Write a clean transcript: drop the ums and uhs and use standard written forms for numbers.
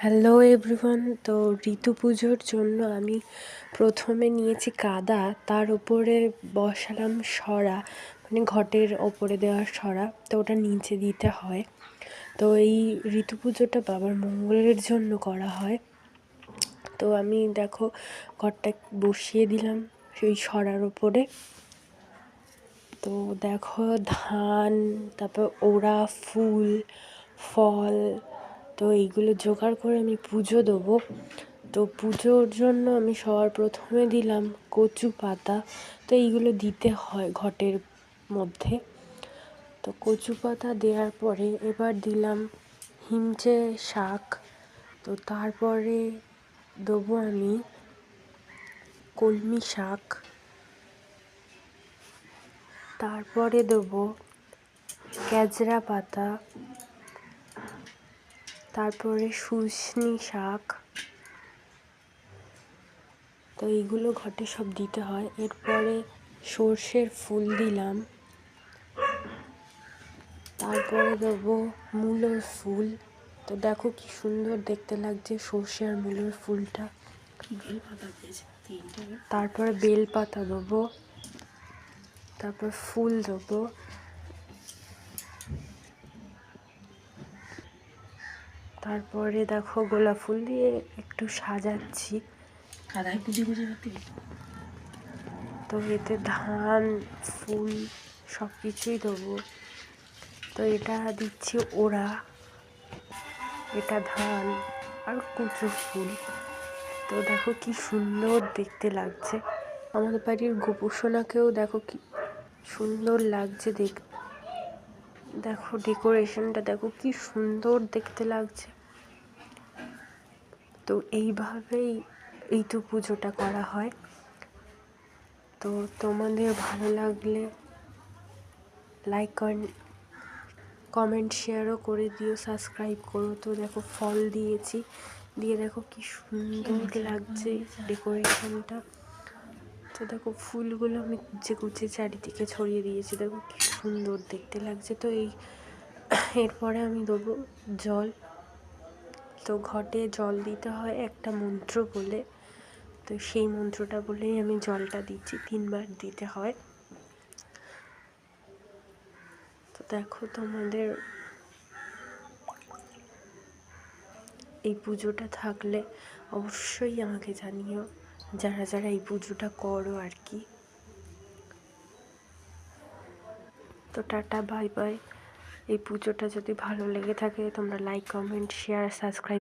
Hello everyone. তো ঋতু পুজোর জন্য আমি প্রথমে নিয়েছি কাদা, তার উপরে বসালাম সরা, মানে ঘটের ওপরে দেওয়ার সরা। তো ওটা নিচে দিতে হয়। তো এই ঋতু পুজোটা বাবার মঙ্গলের জন্য করা হয়। তো আমি দেখো ঘরটা বসিয়ে দিলাম সেই সরার ওপরে। তো দেখো ধান, তারপর ওড়া, ফুল, ফল, তো এইগুলো জোগাড় করে আমি পুজো দেবো। তো পুজোর জন্য আমি সবার প্রথমে দিলাম কচু পাতা। তো এইগুলো দিতে হয় ঘটের মধ্যে। তো কচু পাতা দেওয়ার পরে এবার দিলাম হিমচে শাক। তো তারপরে দেবো আমি কলমি শাক। তারপরে দেবো ক্যাজরা পাতা, তারপরে শুশনি শাক। তো এইগুলো ঘটে সব দিতে হয়। এরপরে সর্ষের ফুল দিলাম, তারপরে দেবো মূলোর ফুল। তো দেখো কি সুন্দর দেখতে লাগছে সর্ষে আর মূলোর ফুলটা। তারপরে বেল পাতা দেবো, তারপর ফুল দেবো, তারপরে দেখো গোলাপ ফুল দিয়ে একটু সাজাচ্ছি। তো এতে ধান, ফুল সব কিছুই দেবো। তো এটা দিচ্ছি ওড়া, এটা ধান আর কুচো ফুল। তো দেখো কি সুন্দর দেখতে লাগছে। আমাদের বাড়ির গোপুসোনাকেও দেখো কি সুন্দর লাগছে দেখো ডেকোরেশনটা দেখো কি সুন্দর দেখতে লাগছে। তো এইভাবেই ঋতু পুজোটা করা হয়। তো তোমাদের ভালো লাগলে লাইক কমেন্ট শেয়ারও করে দিও, সাবস্ক্রাইব করো। তো দেখো ফল দিয়েছি, দিয়ে দেখো কি সুন্দর লাগছে ডেকোরেশনটা। তো দেখো ফুলগুলো আমি কুচে কুচে চারিদিকে ছড়িয়ে দিয়েছি, দেখো কি সুন্দর দেখতে লাগছে। তো এরপরে আমি দেবো জল। তো ঘটে জল দিতে হয় একটা মন্ত্র বলে। তো সেই মন্ত্রটা বলেই আমি জলটা দিচ্ছি, 3 বার দিতে হয়। তো দেখো তোমাদের এই পুজোটা থাকলে অবশ্যই আমাকে জানিও, যারা যারা এই পুজোটা করো আর কি। তো টাটা, বাই বাই। এই পুজোটা যদি ভালো লেগে থাকে তোমরা লাইক, কমেন্ট, শেয়ার, সাবস্ক্রাইব